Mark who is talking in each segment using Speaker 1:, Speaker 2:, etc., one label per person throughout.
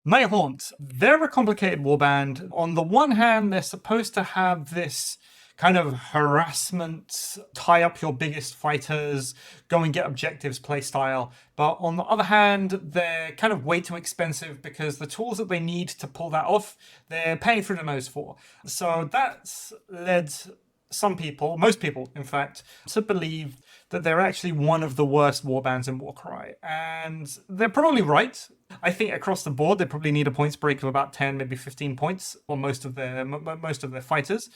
Speaker 1: Nighthaunt, they're a complicated warband. On the one hand, they're supposed to have this kind of harassment, tie up your biggest fighters, go and get objectives playstyle. But on the other hand, they're kind of way too expensive because the tools that they need to pull that off, they're paying through the nose for. So that's led some people, most people in fact, to believe that they're actually one of the worst warbands in Warcry. And they're probably right. I think across the board, they probably need a points break of about 10, maybe 15 points on most of their fighters.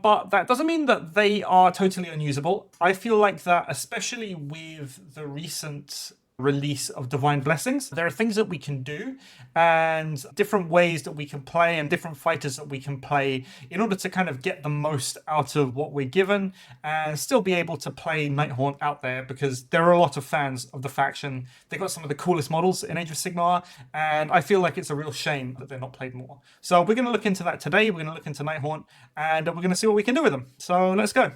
Speaker 1: But that doesn't mean that they are totally unusable. I feel like that, especially with the recent release of Divine Blessings, there are things that we can do and different ways that we can play and different fighters that we can play in order to kind of get the most out of what we're given and still be able to play Nighthaunt out there, because there are a lot of fans of the faction. They got some of the coolest models in Age of Sigmar, and I feel like it's a real shame that they're not played more. So we're going to look into that today. We're going to look into Nighthaunt and we're going to see what we can do with them. So let's go.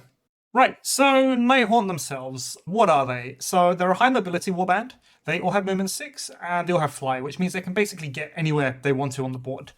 Speaker 1: Right, so Nighthaunt themselves, what are they? So they're a high mobility warband. They all have movement 6 and they all have fly, which means they can basically get anywhere they want to on the board.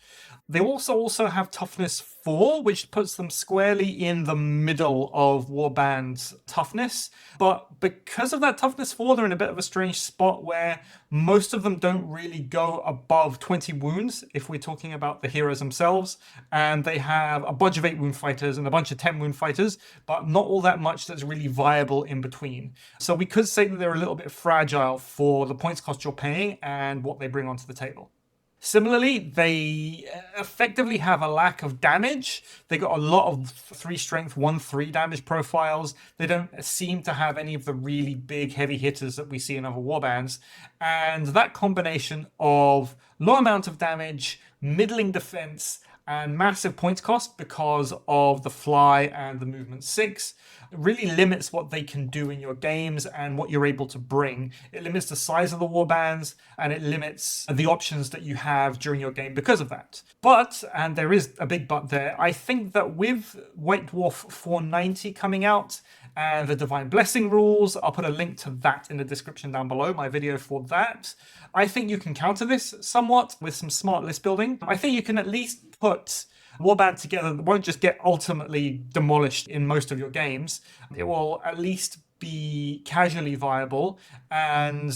Speaker 1: They also have toughness 4, which puts them squarely in the middle of warband toughness. But because of that toughness 4, they're in a bit of a strange spot where most of them don't really go above 20 wounds if we're talking about the heroes themselves. And they have a bunch of 8 wound fighters and a bunch of 10 wound fighters, but not all that much that's really viable in between. So we could say that they're a little bit fragile for the points cost you're paying and what they bring onto the table. Similarly, they effectively have a lack of damage. They got a lot of 3 strength, 1-3 damage profiles. They don't seem to have any of the really big heavy hitters that we see in other warbands. And that combination of low amount of damage, middling defense, and massive points cost because of the fly and the movement 6 really limits what they can do in your games and what you're able to bring. It limits the size of the warbands and it limits the options that you have during your game because of that. But, and there is a big but there, I think that with White Dwarf 490 coming out and the Divine Blessing rules, I'll put a link to that in the description down below, my video for that. I think you can counter this somewhat with some smart list building. I think you can at least put warband together that won't just get ultimately demolished in most of your games. It will at least be casually viable and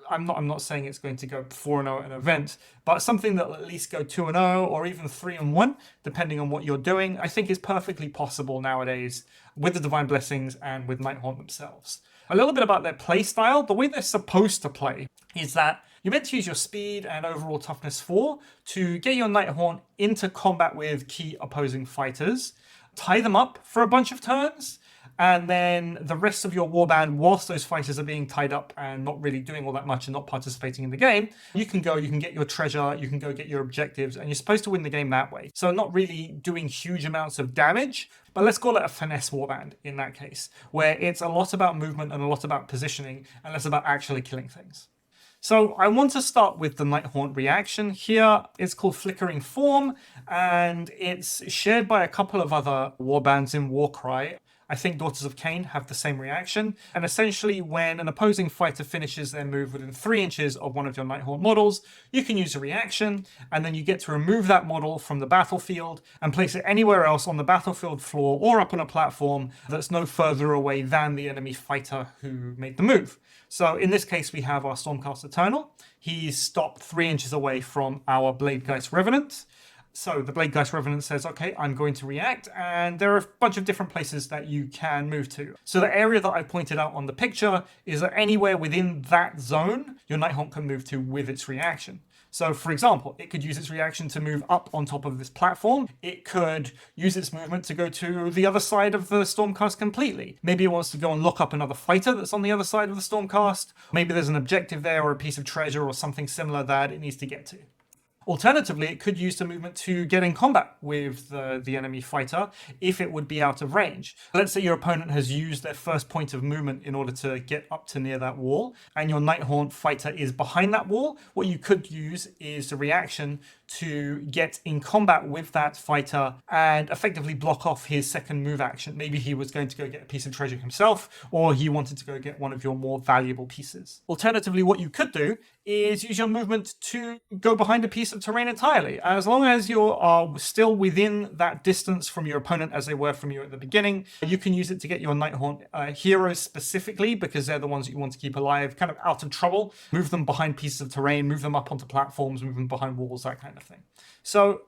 Speaker 1: I'm not saying it's going to go 4-0 at an event, but something that will at least go 2-0 or even 3-1, depending on what you're doing, I think is perfectly possible nowadays with the Divine Blessings and with Nighthaunt themselves. A little bit about their play style. The way they're supposed to play is that you're meant to use your speed and overall toughness 4 to get your Nighthaunt into combat with key opposing fighters, tie them up for a bunch of turns, and then the rest of your warband, whilst those fighters are being tied up and not really doing all that much and not participating in the game, you can get your treasure, you can go get your objectives, and you're supposed to win the game that way. So not really doing huge amounts of damage, but let's call it a finesse warband in that case, where it's a lot about movement and a lot about positioning and less about actually killing things. So I want to start with the Nighthaunt reaction here. It's called Flickering Form, and it's shared by a couple of other warbands in Warcry. I think Daughters of Cain have the same reaction. And essentially, when an opposing fighter finishes their move within 3 inches of one of your Nighthaunt models, you can use a reaction, and then you get to remove that model from the battlefield and place it anywhere else on the battlefield floor or up on a platform that's no further away than the enemy fighter who made the move. So in this case, we have our Stormcast Eternal. He's stopped 3 inches away from our Bladegeist Revenant. So the Bladegeist Revenant says, okay, I'm going to react, and there are a bunch of different places that you can move to. So the area that I pointed out on the picture is that anywhere within that zone, your Nighthaunt can move to with its reaction. So for example, it could use its reaction to move up on top of this platform. It could use its movement to go to the other side of the Stormcast completely. Maybe it wants to go and lock up another fighter that's on the other side of the Stormcast. Maybe there's an objective there or a piece of treasure or something similar that it needs to get to. Alternatively, it could use the movement to get in combat with the enemy fighter if it would be out of range. Let's say your opponent has used their first point of movement in order to get up to near that wall, and your Nighthaunt fighter is behind that wall. What you could use is the reaction to get in combat with that fighter and effectively block off his second move action. Maybe he was going to go get a piece of treasure himself, or he wanted to go get one of your more valuable pieces. Alternatively, what you could do is use your movement to go behind a piece of of terrain entirely. As long as you are still within that distance from your opponent as they were from you at the beginning, you can use it to get your Nighthaunt heroes specifically, because they're the ones that you want to keep alive, kind of out of trouble. Move them behind pieces of terrain, move them up onto platforms, move them behind walls, that kind of thing. So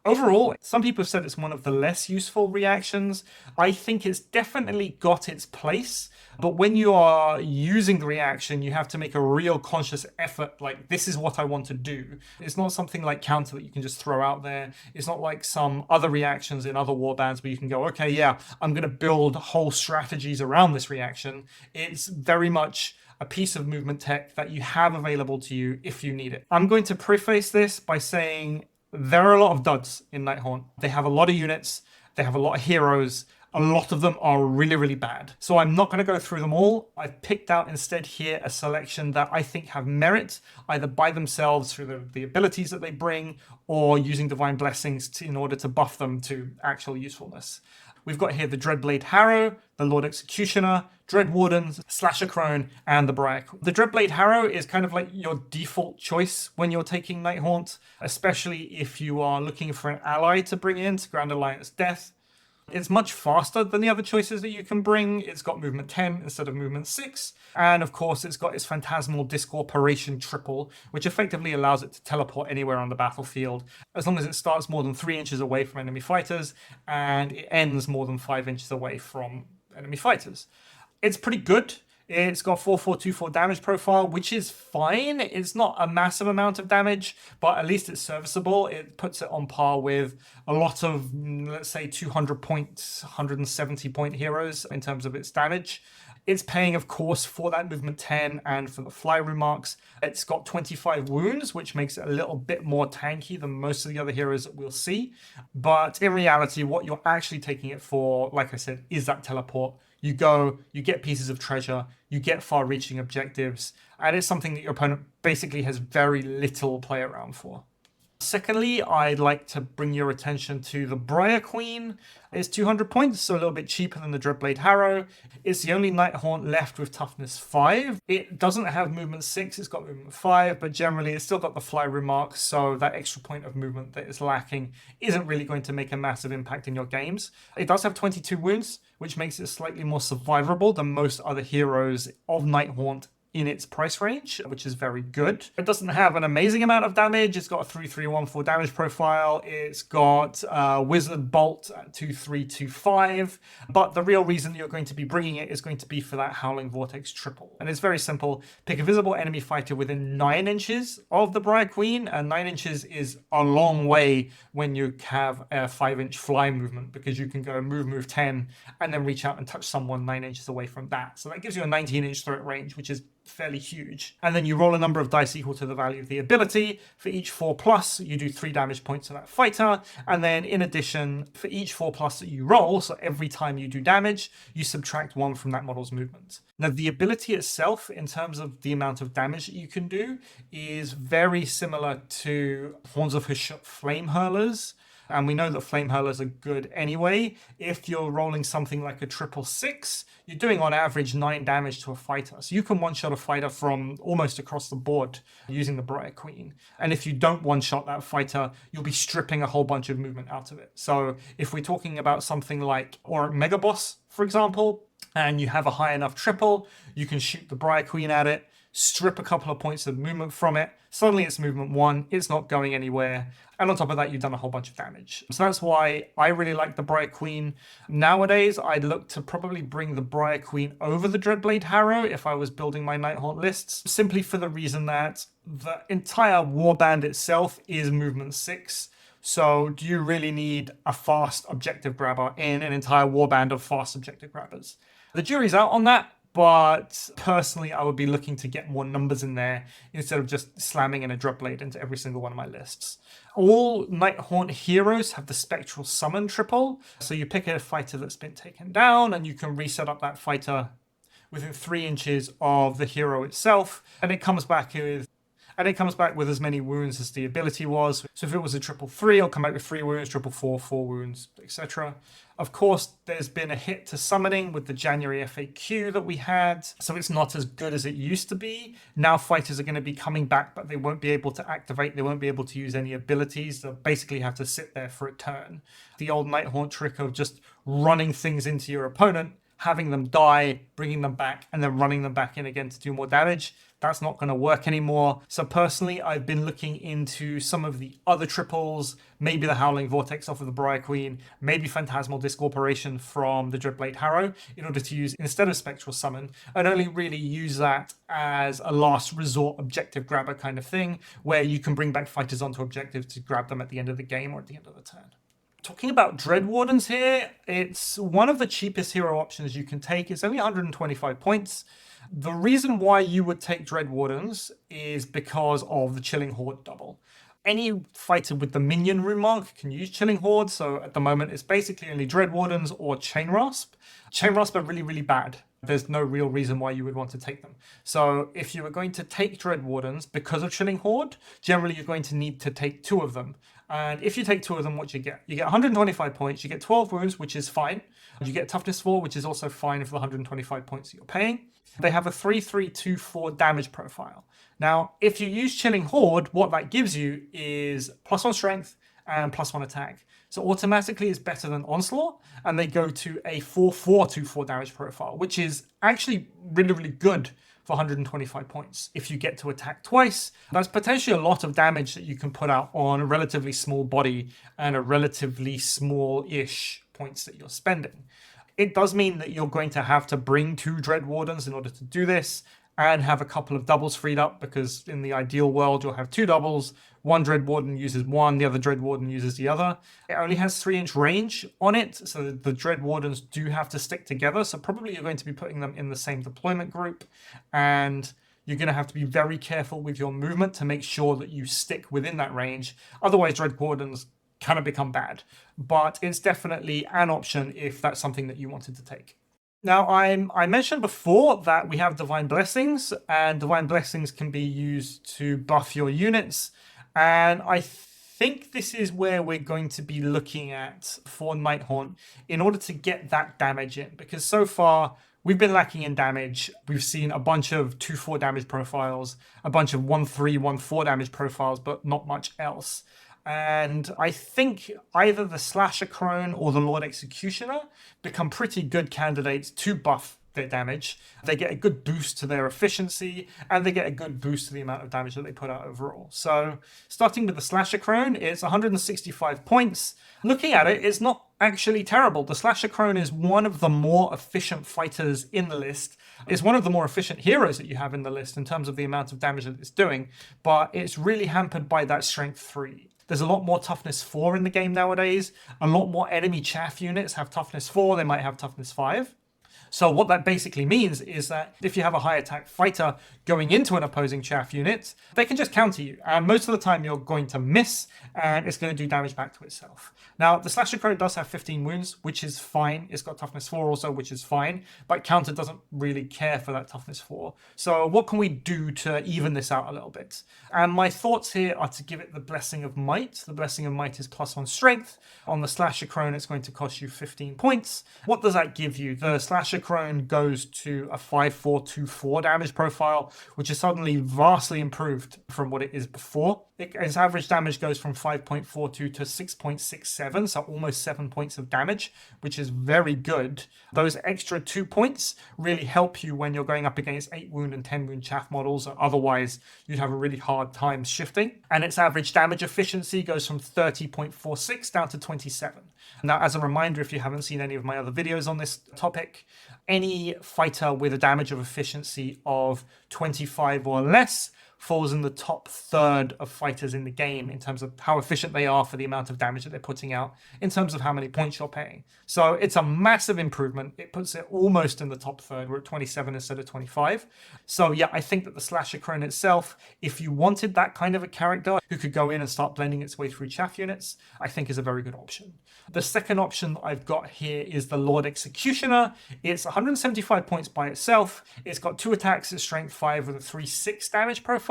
Speaker 1: overall, some people have said it's one of the less useful reactions. I think it's definitely got its place. But when you are using the reaction, you have to make a real conscious effort, like, this is what I want to do. It's not something like counter that you can just throw out there. It's not like some other reactions in other warbands where you can go, okay, yeah, I'm going to build whole strategies around this reaction. It's very much a piece of movement tech that you have available to you if you need it. I'm going to preface this by saying there are a lot of duds in Nighthaunt. They have a lot of units, they have a lot of heroes, a lot of them are really, really bad. So I'm not going to go through them all. I've picked out instead here a selection that I think have merit, either by themselves through the abilities that they bring, or using Divine Blessings in order to buff them to actual usefulness. We've got here the Dreadblade Harrow, the Lord Executioner, Dread Wardens, Slasher Crone, and the Briar Queen. The Dreadblade Harrow is kind of like your default choice when you're taking Nighthaunt, especially if you are looking for an ally to bring in to Grand Alliance Death. It's much faster than the other choices that you can bring. It's got movement 10 instead of movement 6. And of course, it's got its Phantasmal Discorporation triple, which effectively allows it to teleport anywhere on the battlefield, as long as it starts more than 3 inches away from enemy fighters, and it ends more than 5 inches away from enemy fighters. It's pretty good. It's got 4424 damage profile, which is fine. It's not a massive amount of damage, but at least it's serviceable. It puts it on par with a lot of, let's say, 200 point, 170 point heroes in terms of its damage. It's paying, of course, for that movement 10 and for the fly remarks. It's got 25 wounds, which makes it a little bit more tanky than most of the other heroes that we'll see. But in reality, what you're actually taking it for, like I said, is that teleport. You go, you get pieces of treasure, you get far-reaching objectives, and it's something that your opponent basically has very little play around for. Secondly, I'd like to bring your attention to the Briar Queen. It's 200 points, so a little bit cheaper than the Dreadblade Harrow. It's the only Nighthaunt left with toughness 5. It doesn't have movement 6, it's got movement 5, but generally it's still got the fly remarks, so that extra point of movement that is lacking isn't really going to make a massive impact in your games. It does have 22 wounds, which makes it slightly more survivable than most other heroes of Nighthaunt in its price range, which is very good. It doesn't have an amazing amount of damage. It's got a 3314 damage profile. It's got Wizard Bolt at 2325. But the real reason you're going to be bringing it is going to be for that Howling Vortex triple. And it's very simple. Pick a visible enemy fighter within 9 inches of the Briar Queen. And 9 inches is a long way when you have a 5-inch fly movement, because you can go move 10 and then reach out and touch someone 9 inches away from that. So that gives you a 19-inch threat range, which is fairly huge. And then you roll a number of dice equal to the value of the ability. For each 4+, you do 3 damage points to that fighter. And then in addition, for each 4+ that you roll, so every time you do damage, you subtract 1 from that model's movement. Now, the ability itself, in terms of the amount of damage that you can do, is very similar to Horns of Hashut Flame Hurlers. And we know that Flame Hurlers are good anyway. If you're rolling something like a 666, you're doing on average 9 damage to a fighter. So you can one-shot a fighter from almost across the board using the Briar Queen. And if you don't one-shot that fighter, you'll be stripping a whole bunch of movement out of it. So if we're talking about something like, or Mega Boss, for example, and you have a high enough triple, you can shoot the Briar Queen at it, strip a couple of points of movement from it. Suddenly it's movement 1, it's not going anywhere. And on top of that, you've done a whole bunch of damage. So that's why I really like the Briar Queen. Nowadays, I'd look to probably bring the Briar Queen over the Dreadblade Harrow if I was building my Nighthaunt lists, simply for the reason that the entire warband itself is movement 6. So do you really need a fast objective grabber in an entire warband of fast objective grabbers? The jury's out on that. But personally, I would be looking to get more numbers in there instead of just slamming in a Dreadblade into every single one of my lists. All Nighthaunt heroes have the Spectral Summon triple. So you pick a fighter that's been taken down and you can reset up that fighter within 3 inches of the hero itself. And it comes back with and it comes back with as many wounds as the ability was. So if it was a triple 3, it'll come back with 3 wounds, triple 4, 4 wounds, etc. Of course, there's been a hit to summoning with the January FAQ that we had, so it's not as good as it used to be. Now fighters are going to be coming back, but they won't be able to activate, they won't be able to use any abilities, they'll basically have to sit there for a turn. The old Nighthaunt trick of just running things into your opponent, having them die, bringing them back, and then running them back in again to do more damage, that's not going to work anymore. So personally, I've been looking into some of the other triples, maybe the Howling Vortex off of the Briar Queen, maybe Phantasmal Discorporation from the Dreadblade Harrow, in order to use instead of Spectral Summon, and only really use that as a last resort objective grabber kind of thing, where you can bring back fighters onto objectives to grab them at the end of the game or at the end of the turn. Talking about Dread Wardens here, it's one of the cheapest hero options you can take. It's only 125 points. The reason why you would take Dread Wardens is because of the Chilling Horde double. Any fighter with the minion rune mark can use Chilling Horde, so at the moment it's basically only Dread Wardens or Chain Rasp. Chain Rasp are really, really bad. There's no real reason why you would want to take them. So if you were going to take Dread Wardens because of Chilling Horde, generally you're going to need to take 2 of them. And if you take 2 of them, what you get? You get 125 points, you get 12 wounds, which is fine. You get toughness 4, which is also fine for the 125 points that you're paying. They have a 3-3-2-4 damage profile. Now, if you use Chilling Horde, what that gives you is +1 strength and +1 attack. So automatically it's better than Onslaught, and they go to a 4-4-2-4 damage profile, which is actually really, really good for 125 points. If you get to attack twice, that's potentially a lot of damage that you can put out on a relatively small body and a relatively small-ish points that you're spending. It does mean that you're going to have to bring 2 Dread Wardens in order to do this, and have a couple of doubles freed up, because in the ideal world you'll have 2 doubles, one Dread Warden uses one, the other Dread Warden uses the other. It only has 3-inch range on it, so the Dread Wardens do have to stick together, so probably you're going to be putting them in the same deployment group, and you're going to have to be very careful with your movement to make sure that you stick within that range. Otherwise, Dread Wardens kind of become bad, but it's definitely an option if that's something that you wanted to take. Now, I mentioned before that we have Divine Blessings, and Divine Blessings can be used to buff your units, and I think this is where we're going to be looking at for Nighthaunt in order to get that damage in, because so far we've been lacking in damage. We've seen a bunch of 2-4 damage profiles, a bunch of 1-3, 1-4 damage profiles, but not much else. And I think either the Slasher Crone or the Lord Executioner become pretty good candidates to buff their damage. They get a good boost to their efficiency, and they get a good boost to the amount of damage that they put out overall. So starting with the Slasher Crone, it's 165 points. Looking at it, it's not actually terrible. The Slasher Crone is one of the more efficient fighters in the list. It's one of the more efficient heroes that you have in the list in terms of the amount of damage that it's doing, but it's really hampered by that Strength 3. There's a lot more Toughness 4 in the game nowadays. A lot more enemy chaff units have Toughness 4. They might have Toughness 5. So what that basically means is that if you have a high attack fighter going into an opposing chaff unit, they can just counter you. And most of the time you're going to miss, and it's going to do damage back to itself. Now, the Slasher Crow does have 15 wounds, which is fine. It's got Toughness 4 also, which is fine. But counter doesn't really care for that Toughness 4. So what can we do to even this out a little bit? And my thoughts here are to give it the Blessing of Might. The Blessing of Might is +1 strength. On the Slasher Crone, it's going to cost you 15 points. What does that give you? The Slasher Crone goes to a 5-4-2-4 damage profile, which is suddenly vastly improved from what it is before. Its average damage goes from 5.42 to 6.67, so almost 7 points of damage, which is very good. Those extra 2 points really help you when you're going up against 8 wound and 10 wound chaff models, otherwise you'd have a really hard time shifting. And its average damage efficiency goes from 30.46 down to 27. Now, as a reminder, if you haven't seen any of my other videos on this topic, any fighter with a damage of efficiency of 25 or less falls in the top third of fighters in the game in terms of how efficient they are for the amount of damage that they're putting out, in terms of how many points you're paying. So it's a massive improvement. It puts it almost in the top third. We're at 27 instead of 25. So yeah, I think that the Slasher Crone itself, if you wanted that kind of a character who could go in and start blending its way through chaff units, I think is a very good option. The second option that I've got here is the Lord Executioner. It's 175 points by itself. It's got 2 attacks at strength 5 with a 3-6 damage profile.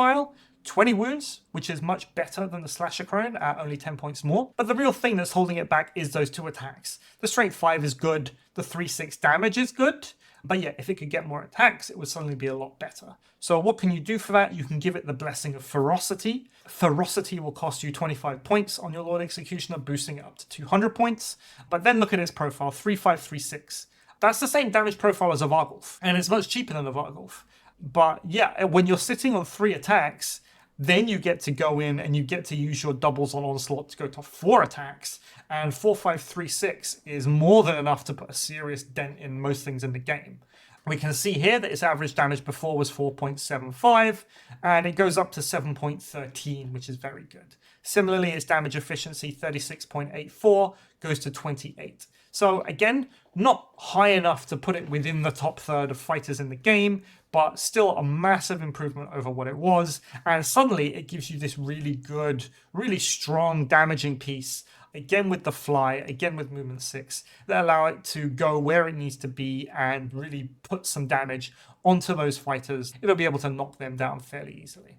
Speaker 1: 20 wounds, which is much better than the Slasher Crone at only 10 points more. But the real thing that's holding it back is those 2 attacks. The Strength 5 is good, the 3/6 damage is good, but yeah, if it could get more attacks, it would suddenly be a lot better. So what can you do for that? You can give it the Blessing of Ferocity. Ferocity will cost you 25 points on your Lord Executioner, boosting it up to 200 points. But then look at its profile, 3/5, 3/6. That's the same damage profile as a Vargulf, and it's much cheaper than a Vargulf. But yeah, when you're sitting on 3 attacks, then you get to go in and you get to use your doubles on Onslaught to go to 4 attacks. And 4/5, 3/6 is more than enough to put a serious dent in most things in the game. We can see here that its average damage before was 4.75, and it goes up to 7.13, which is very good. Similarly, its damage efficiency, 36.84, goes to 28. So again, not high enough to put it within the top third of fighters in the game, but still a massive improvement over what it was. And suddenly it gives you this really good, really strong damaging piece, again with the fly, again with movement 6, that allow it to go where it needs to be and really put some damage onto those fighters. It'll be able to knock them down fairly easily.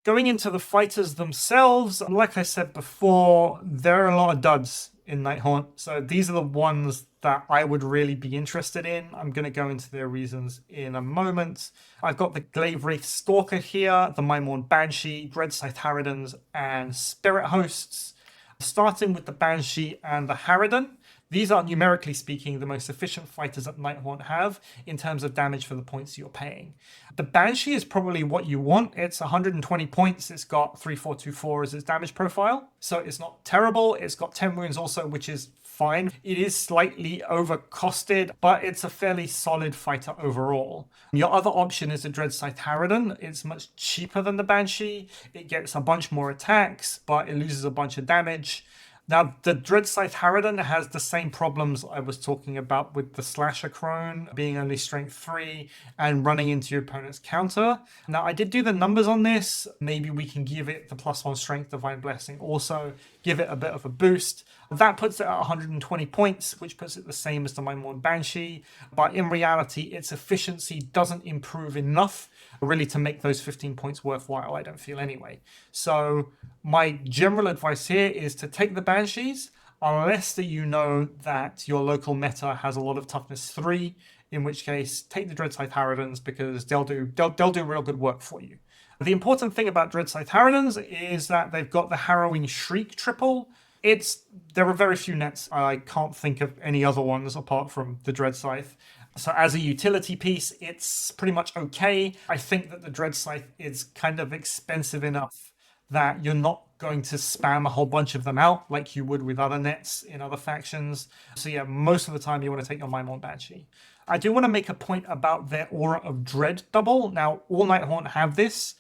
Speaker 1: Going into the fighters themselves, like I said before, there are a lot of duds in Nighthaunt. So these are the ones that I would really be interested in. I'm going to go into their reasons in a moment. I've got the Glaive Wraith Stalker here, the Mimorn Banshee, Dreadscythe Harridans, and Spirit Hosts. Starting with the Banshee and the Harridan, these are, numerically speaking, the most efficient fighters that Nighthaunt have in terms of damage for the points you're paying. The Banshee is probably what you want. It's 120 points. It's got 3/4/2/4 as its damage profile. So it's not terrible. It's got 10 wounds also, which is fine. It is slightly overcosted, but it's a fairly solid fighter overall. Your other option is the Dreadscythe Harridan. It's much cheaper than the Banshee. It gets a bunch more attacks, but it loses a bunch of damage. Now, the Dreadscythe Harridan has the same problems I was talking about with the Slasher Crone, being only strength 3 and running into your opponent's counter. Now, I did do the numbers on this. Maybe we can give it the +1 strength Divine Blessing also, give it a bit of a boost. That puts it at 120 points, which puts it the same as the Mimorn Banshee. But in reality, its efficiency doesn't improve enough really to make those 15 points worthwhile, I don't feel anyway. So my general advice here is to take the Banshees, unless that you know that your local meta has a lot of toughness 3, in which case take the Dreadscythe Harridans because they'll do real good work for you. The important thing about Dreadscythe Harridans is that they've got the Harrowing Shriek triple. There are very few nets. I can't think of any other ones apart from the Dreadscythe. So as a utility piece, it's pretty much okay. I think that the Dreadscythe is kind of expensive enough that you're not going to spam a whole bunch of them out like you would with other nets in other factions. So yeah, most of the time you want to take your Mimorn Banshee. I do want to make a point about their Aura of Dread double. Now, all Nighthaunt have this.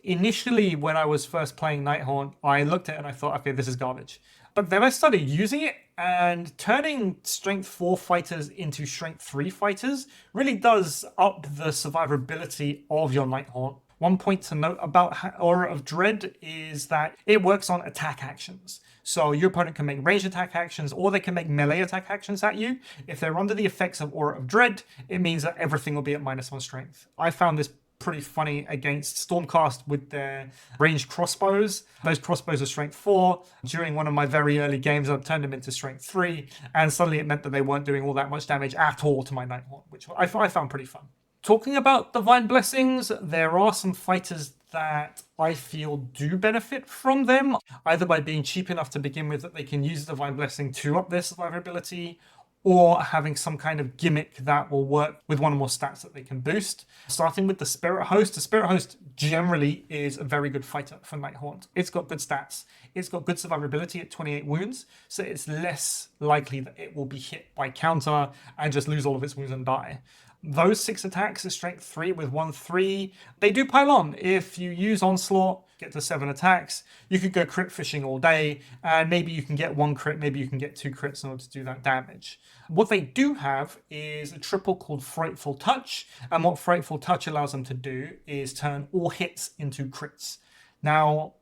Speaker 1: Initially, when I was first playing Nighthaunt, I looked at it and I thought, okay, this is garbage. But then I started using it, and turning Strength 4 fighters into Strength 3 fighters really does up the survivability of your Nighthaunt. One point to note about Aura of Dread is that it works on attack actions. So your opponent can make ranged attack actions, or they can make melee attack actions at you. If they're under the effects of Aura of Dread, it means that everything will be at -1 strength. I found this pretty funny against Stormcast with their ranged crossbows. Those crossbows are strength 4. During one of my very early games, I turned them into strength 3, and suddenly it meant that they weren't doing all that much damage at all to my Nighthaunt, which I found pretty fun. Talking about Divine Blessings, there are some fighters that I feel do benefit from them, either by being cheap enough to begin with that they can use Divine Blessing to up their survivability, or having some kind of gimmick that will work with one or more stats that they can boost. Starting with the Spirit Host. The Spirit Host generally is a very good fighter for Nighthaunt. It's got good stats. It's got good survivability at 28 wounds, so it's less likely that it will be hit by counter and just lose all of its wounds and die. Those 6 attacks are strength 3 with 1/3. They do pile on. If you use Onslaught, get to 7 attacks, you could go crit fishing all day, and maybe you can get 1 crit, maybe you can get 2 crits in order to do that damage. What they do have is a triple called Frightful Touch, and what Frightful Touch allows them to do is turn all hits into crits. Now,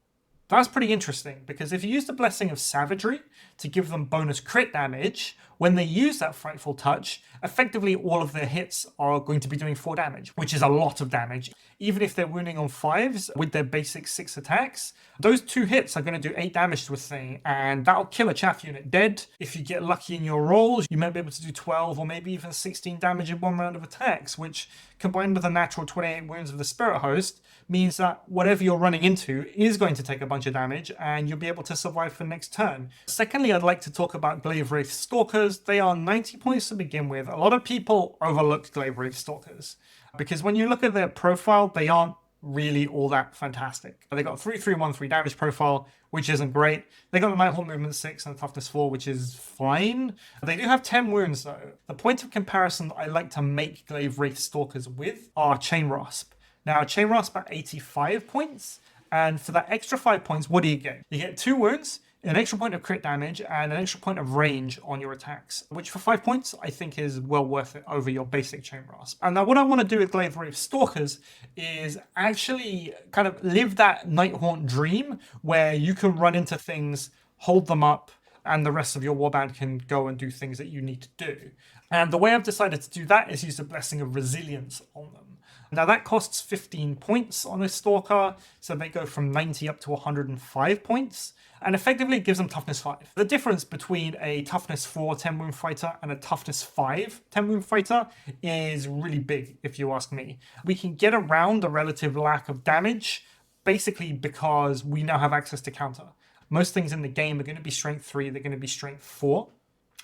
Speaker 1: that's pretty interesting, because if you use the Blessing of Savagery to give them bonus crit damage, when they use that Frightful Touch, effectively all of their hits are going to be doing 4 damage, which is a lot of damage. Even if they're wounding on 5s with their basic 6 attacks, those 2 hits are going to do 8 damage to a thing, and that'll kill a chaff unit dead. If you get lucky in your rolls, you might be able to do 12 or maybe even 16 damage in 1 round of attacks, which, combined with the natural 28 wounds of the Spirit Host, means that whatever you're running into is going to take a bunch of damage, and you'll be able to survive for next turn. Secondly, I'd like to talk about Glaive Wraith Stalkers. They are 90 points to begin with. A lot of people overlook Glaive Wraith Stalkers, because when you look at their profile, they aren't really all that fantastic. They got 3-3-1-3 damage profile, which isn't great. They got the Nighthaunt movement 6 and toughness 4, which is fine. They do have 10 wounds though. The point of comparison that I like to make Glaive Wraith Stalkers with are Chain Rasp. Now, Chain Rasp at 85 points, and for that extra 5 points, what do you get? You get 2 wounds, an extra point of crit damage, and an extra point of range on your attacks, which for 5 points, I think is well worth it over your basic Chain Rasp. And now what I want to do with Glaive Wraith Stalkers is actually kind of live that Nighthaunt dream where you can run into things, hold them up, and the rest of your warband can go and do things that you need to do. And the way I've decided to do that is use the Blessing of Resilience on them. Now that costs 15 points on a Stalker, so they go from 90 up to 105 points, and effectively it gives them toughness 5. The difference between a toughness 4 10 wound fighter and a toughness 5 10 wound fighter is really big, if you ask me. We can get around the relative lack of damage, basically because we now have access to counter. Most things in the game are going to be strength 3, they're going to be strength 4.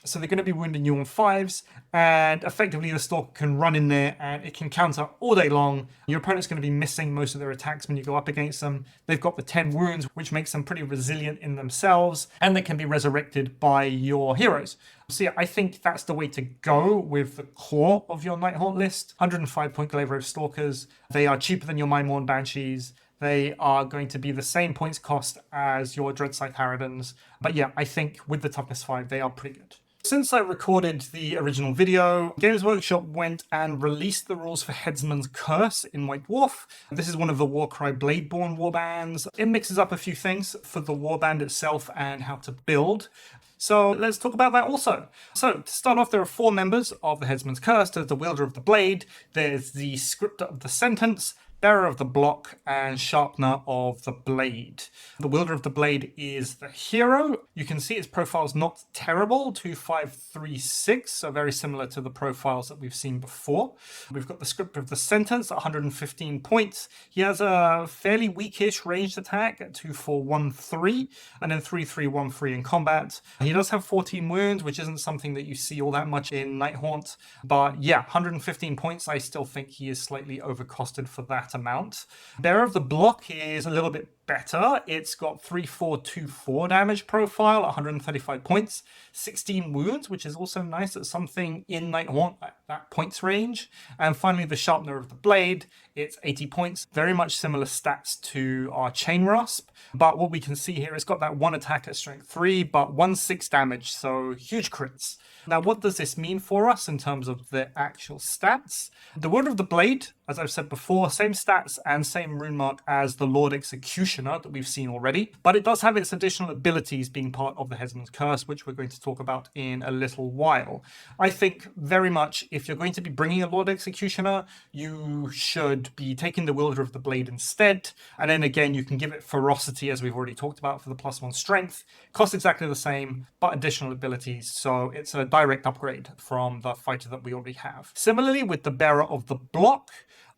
Speaker 1: So they're going to be wounding you on 5s, and effectively the Stalker can run in there and it can counter all day long. Your opponent's going to be missing most of their attacks when you go up against them. They've got the 10 wounds, which makes them pretty resilient in themselves, and they can be resurrected by your heroes. So yeah, I think that's the way to go with the core of your Nighthaunt list. 105 point Glaive Wraith Stalkers. They are cheaper than your Mindmourne Banshees. They are going to be the same points cost as your Dreadscythe Harridans. But yeah, I think with the toughness 5, they are pretty good. Since I recorded the original video, Games Workshop went and released the rules for Headsman's Curse in White Dwarf. This is one of the Warcry Bladeborn warbands. It mixes up a few things for the warband itself and how to build. So let's talk about that also. So to start off, there are 4 members of the Headsman's Curse. There's the Wielder of the Blade, there's the Scripter of the Sentence, Bearer of the Block, and Sharpener of the Blade. The Wielder of the Blade is the hero. You can see his profile's not terrible, 2536, so very similar to the profiles that we've seen before. We've got the Script of the Sentence at 115 points. He has a fairly weakish ranged attack at 2413, and then 3313 in combat. He does have 14 wounds, which isn't something that you see all that much in Nighthaunt, but yeah, 115 points. I still think he is slightly overcosted for that amount. Bearer of the Block is a little bit better. It's got 3424 damage profile, 135 points, 16 wounds, which is also nice. It's something in Nighthaunt at that points range. And finally, the Sharpener of the Blade. It's 80 points, very much similar stats to our Chain Rasp. But what we can see here, it's got that 1 attack at strength 3, but 1/6 damage, so huge crits. Now, what does this mean for us in terms of the actual stats? The Wielder of the Blade, as I've said before, same stats and same rune mark as the Lord Executioner that we've seen already, but it does have its additional abilities being part of the Headsman's Curse, which we're going to talk about in a little while. I think very much if you're going to be bringing a Lord Executioner, you should be taking the Wielder of the Blade instead, and then again, you can give it Ferocity, as we've already talked about, for the +1 strength. Costs exactly the same, but additional abilities, so it's a direct upgrade from the fighter that we already have. Similarly, with the Bearer of the Block,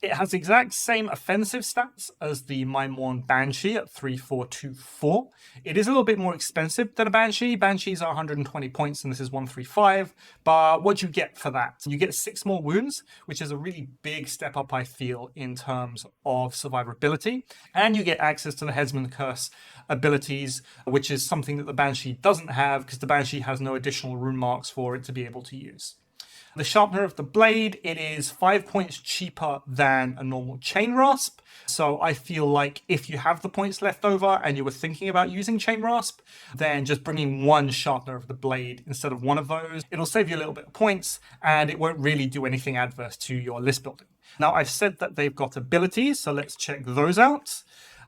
Speaker 1: it has the exact same offensive stats as the Mindmourne Banshee at 3424. It is a little bit more expensive than a Banshee. Banshees are 120 points and this is 135. But what you get for that? You get 6 more wounds, which is a really big step up, I feel, in terms of survivability. And you get access to the Headsman's Curse abilities, which is something that the Banshee doesn't have because the Banshee has no additional rune marks for it to be able to use. The Sharpener of the Blade, it is 5 points cheaper than a normal Chain Rasp. So I feel like if you have the points left over and you were thinking about using Chain Rasp, then just bringing 1 Sharpener of the Blade instead of 1 of those, it'll save you a little bit of points and it won't really do anything adverse to your list building. Now, I've said that they've got abilities, so let's check those out.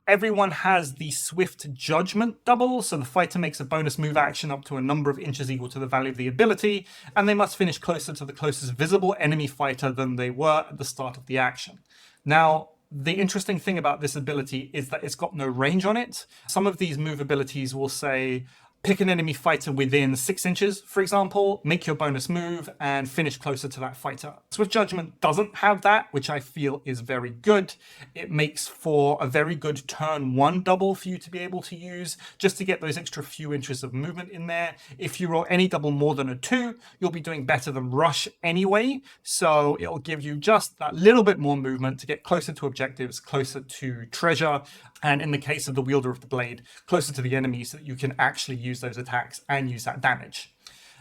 Speaker 1: Everyone has the Swift Judgment double, so the fighter makes a bonus move action up to a number of inches equal to the value of the ability, and they must finish closer to the closest visible enemy fighter than they were at the start of the action. Now, the interesting thing about this ability is that it's got no range on it. Some of these move abilities will say, pick an enemy fighter within 6 inches, for example, make your bonus move, and finish closer to that fighter. Swift Judgment doesn't have that, which I feel is very good. It makes for a very good turn 1 double for you to be able to use, just to get those extra few inches of movement in there. If you roll any double more than a 2, you'll be doing better than Rush anyway, so it'll give you just that little bit more movement to get closer to objectives, closer to treasure, and in the case of the Wielder of the Blade, closer to the enemy so that you can actually use those attacks and use that damage.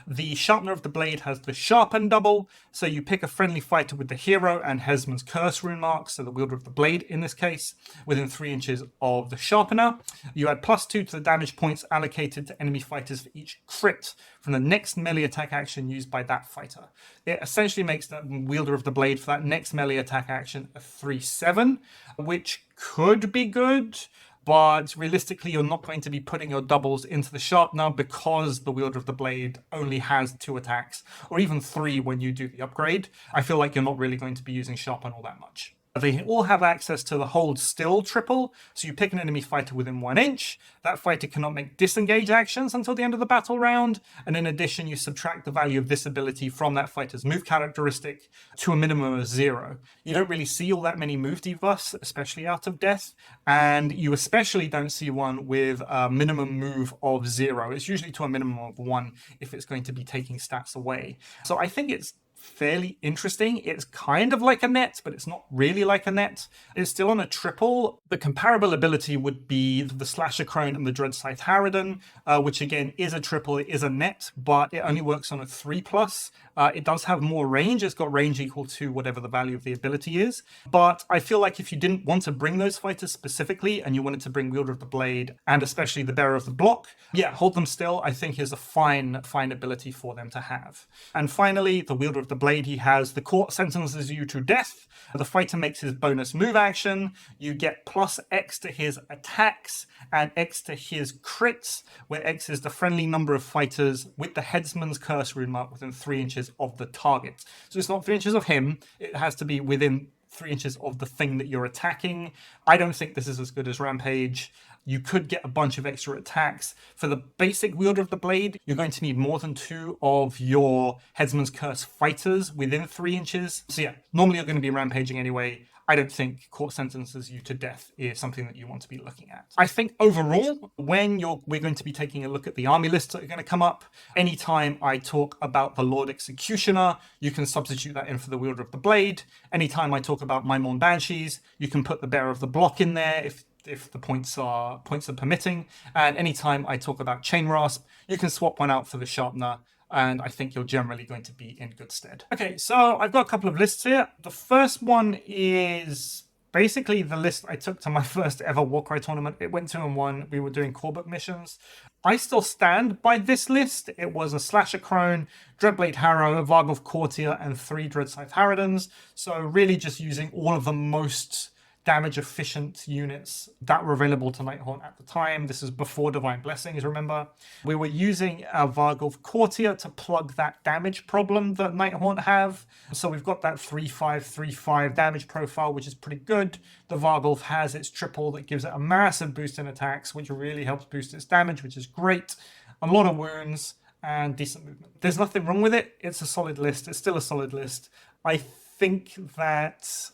Speaker 1: The Sharpener of the Blade has the Sharpen double, so you pick a friendly fighter with the Hero and Headsman's Curse rune marks, so the Wielder of the Blade in this case, within 3 inches of the Sharpener. You add +2 to the damage points allocated to enemy fighters for each crit from the next melee attack action used by that fighter. It essentially makes the Wielder of the Blade for that next melee attack action a 3/7, which could be good, but realistically, you're not going to be putting your doubles into the Sharpener because the Wielder of the Blade only has 2 attacks, or even 3 when you do the upgrade. I feel like you're not really going to be using Sharpen all that much. They all have access to the Hold Still triple, so you pick an enemy fighter within 1 inch. That fighter cannot make disengage actions until the end of the battle round, and in addition, you subtract the value of this ability from that fighter's move characteristic to a minimum of 0. You don't really see all that many move debuffs, especially out of Death, and you especially don't see one with a minimum move of 0. It's usually to a minimum of 1 if it's going to be taking stats away. So I think it's fairly interesting. It's kind of like a net, but it's not really like a net. It's still on a triple. The comparable ability would be the Slasher Crone and the Dread Scythe Harridan, which again is a triple. It is a net, but it only works on a 3+. It does have more range. It's got range equal to whatever the value of the ability is. But I feel like if you didn't want to bring those fighters specifically and you wanted to bring Wielder of the Blade and especially the Bearer of the Block, yeah, Hold Them Still, I think is a fine ability for them to have. And finally, the Wielder of the Blade, he has the Court sentences you to death. The fighter makes his bonus move action. You get +X to his attacks and X to his crits, where X is the friendly number of fighters with the Headsman's Curse rune mark within 3 inches of the target. So it's not 3 inches of him, it has to be within 3 inches of the thing that you're attacking. I don't think this is as good as Rampage. You could get a bunch of extra attacks. For the basic Wielder of the Blade, you're going to need more than 2 of your Headsman's Curse fighters within 3 inches. So yeah, normally you're going to be rampaging anyway. I don't think Court sentences you to death is something that you want to be looking at. I think overall, when we're going to be taking a look at the army lists that are going to come up, anytime I talk about the Lord Executioner, you can substitute that in for the Wielder of the Blade. Anytime I talk about Maimon Banshees, you can put the Bearer of the Block in there if the points are permitting. And anytime I talk about Chain Rasp, you can swap one out for the Sharpener, and I think you're generally going to be in good stead. Okay, so I've got a couple of lists here. The first one is basically the list I took to my first ever Warcry tournament. It went 2-1. We were doing core book missions. I still stand by this list. It was a Slasher Crone, Dreadblade Harrow, Varghulf Courtier, and 3 Dread Scythe Harridans. So really just using all of the most damage efficient units that were available to Nighthaunt at the time. This is before Divine Blessings, remember? We were using our Varghulf Courtier to plug that damage problem that Nighthaunt have. So we've got that 3/5/3/5 damage profile, which is pretty good. The Varghulf has its triple that gives it a massive boost in attacks, which really helps boost its damage, which is great. A lot of wounds and decent movement. There's nothing wrong with it. It's a solid list. It's still a solid list. I think that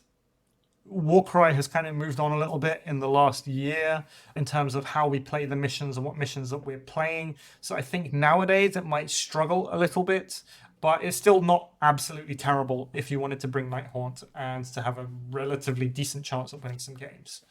Speaker 1: Warcry has kind of moved on a little bit in the last year in terms of how we play the missions and what missions that we're playing. So I think nowadays it might struggle a little bit, but it's still not absolutely terrible if you wanted to bring Nighthaunt and to have a relatively decent chance of winning some games.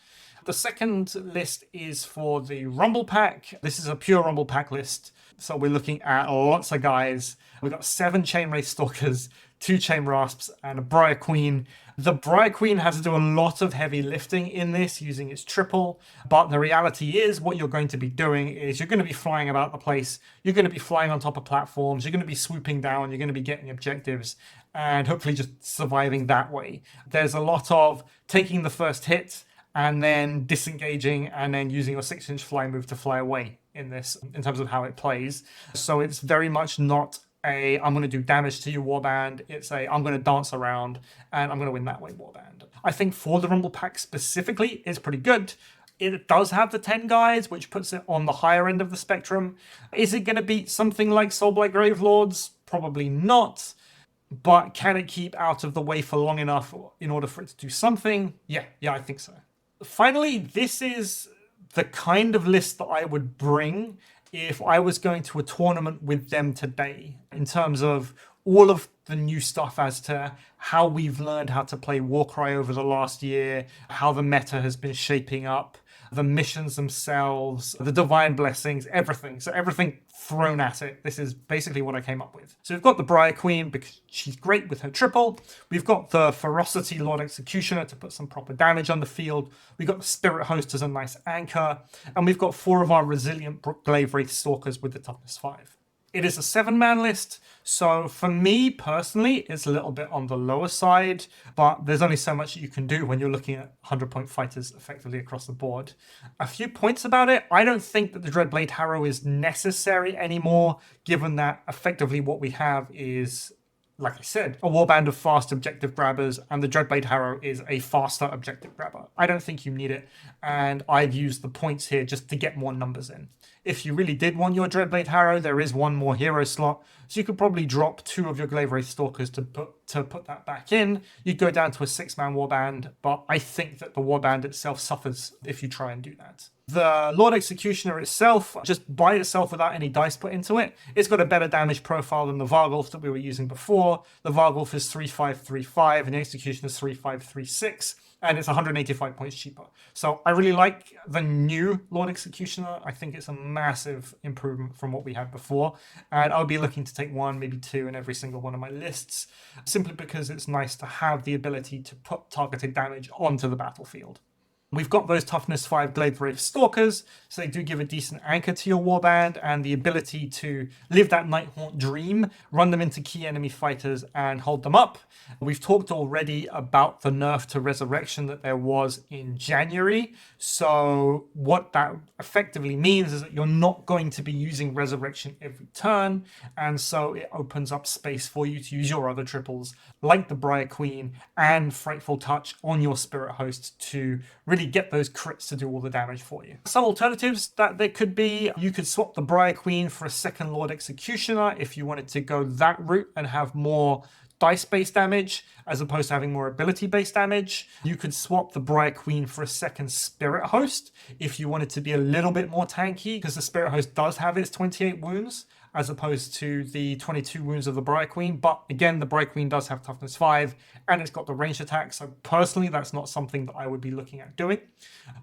Speaker 1: The second list is for the Rumble Pack. This is a pure Rumble Pack list. So we're looking at lots of guys. We've got 7 Chainmail Stalkers, 2 Chain Rasps, and a Briar Queen. The Briar Queen has to do a lot of heavy lifting in this using its triple, but the reality is what you're going to be doing is you're going to be flying about the place, you're going to be flying on top of platforms, you're going to be swooping down, you're going to be getting objectives, and hopefully just surviving that way. There's a lot of taking the first hit and then disengaging and then using your 6-inch fly move to fly away in this, in terms of how it plays. So it's very much not a I'm going to do damage to you warband. It's a I'm going to dance around and I'm going to win that way warband. I think for the Rumble Pack specifically, it's pretty good. It does have the 10 guys, which puts it on the higher end of the spectrum. Is it going to beat something like Soulblight Gravelords? Probably not. But can it keep out of the way for long enough in order for it to do something? Yeah, I think so. Finally, this is the kind of list that I would bring if I was going to a tournament with them today, in terms of all of the new stuff as to how we've learned how to play Warcry over the last year, how the meta has been shaping up, the missions themselves, the divine blessings, everything. So everything thrown at it. This is basically what I came up with. So we've got the Briar Queen because she's great with her triple. We've got the Ferocity Lord Executioner to put some proper damage on the field. We've got the Spirit Host as a nice anchor. And we've got 4 of our resilient Glaive Wraith Stalkers with the toughness 5. It is a 7-man list, so for me personally, it's a little bit on the lower side, but there's only so much you can do when you're looking at 100-point fighters effectively across the board. A few points about it: I don't think that the Dreadblade Harrow is necessary anymore, given that effectively what we have is, like I said, a warband of fast objective grabbers, and the Dreadblade Harrow is a faster objective grabber. I don't think you need it, and I've used the points here just to get more numbers in. If you really did want your Dreadblade Harrow, there is one more hero slot, so you could probably drop 2 of your Glaive Wraith Stalkers to put that back in. You'd go down to a 6-man warband, but I think that the warband itself suffers if you try and do that. The Lord Executioner itself, just by itself without any dice put into it, it's got a better damage profile than the Vargulf that we were using before. The Vargulf is 3-5-3-5 and the Executioner is 3-5-3-6. And it's 185 points cheaper. So I really like the new Lord Executioner. I think it's a massive improvement from what we had before. And I'll be looking to take 1, maybe 2 in every single one of my lists, simply because it's nice to have the ability to put targeted damage onto the battlefield. We've got those toughness 5 Glaive Wraith Stalkers, so they do give a decent anchor to your warband and the ability to live that Nighthaunt dream, run them into key enemy fighters and hold them up. We've talked already about the nerf to Resurrection that there was in January. So what that effectively means is that you're not going to be using Resurrection every turn, and so it opens up space for you to use your other triples like the Briar Queen and Frightful Touch on your Spirit Host to really get those crits to do all the damage for you. Some alternatives that there could be: you could swap the Briar Queen for a 2nd Lord Executioner if you wanted to go that route and have more dice-based damage as opposed to having more ability-based damage. You could swap the Briar Queen for a 2nd Spirit Host if you wanted to be a little bit more tanky, because the Spirit Host does have its 28 wounds as opposed to the 22 wounds of the Briar Queen. But again, the Briar Queen does have toughness 5 and it's got the ranged attack. So personally, that's not something that I would be looking at doing.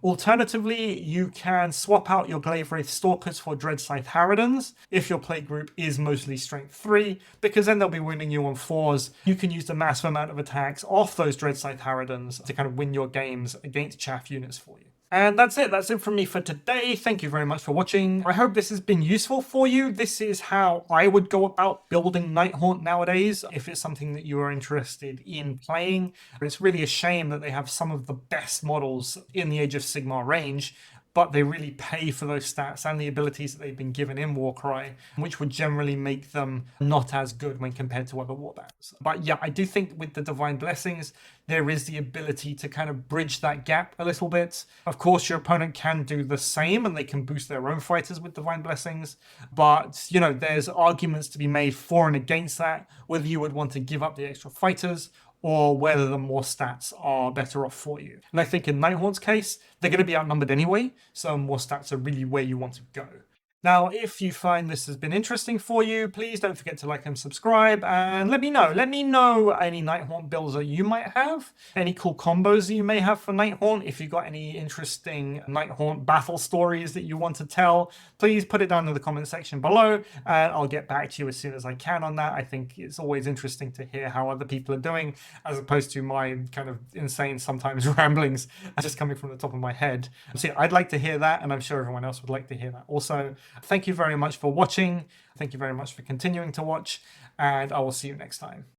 Speaker 1: Alternatively, you can swap out your Glaive Wraith Stalkers for Dread Scythe Harridans if your play group is mostly strength 3, because then they'll be winning you on 4s. You can use the massive amount of attacks off those Dread Scythe Harridans to kind of win your games against chaff units for you. And that's it. That's it from me for today. Thank you very much for watching. I hope this has been useful for you. This is how I would go about building Nighthaunt nowadays, if it's something that you are interested in playing. It's really a shame that they have some of the best models in the Age of Sigmar range, but they really pay for those stats and the abilities that they've been given in Warcry, which would generally make them not as good when compared to other warbands. But yeah, I do think with the Divine Blessings, there is the ability to kind of bridge that gap a little bit. Of course, your opponent can do the same and they can boost their own fighters with Divine Blessings, but you know, there's arguments to be made for and against that, whether you would want to give up the extra fighters or whether the more stats are better off for you. And I think in Nighthaunt's case, they're going to be outnumbered anyway, so more stats are really where you want to go. Now, if you find this has been interesting for you, please don't forget to like and subscribe, and let me know. Let me know any Nighthaunt builds that you might have, any cool combos that you may have for Nighthaunt. If you've got any interesting Nighthaunt battle stories that you want to tell, please put it down in the comment section below, and I'll get back to you as soon as I can on that. I think it's always interesting to hear how other people are doing, as opposed to my kind of insane, sometimes ramblings just coming from the top of my head. So yeah, I'd like to hear that, and I'm sure everyone else would like to hear that also. Thank you very much for watching. Thank you very much for continuing to watch, and I will see you next time.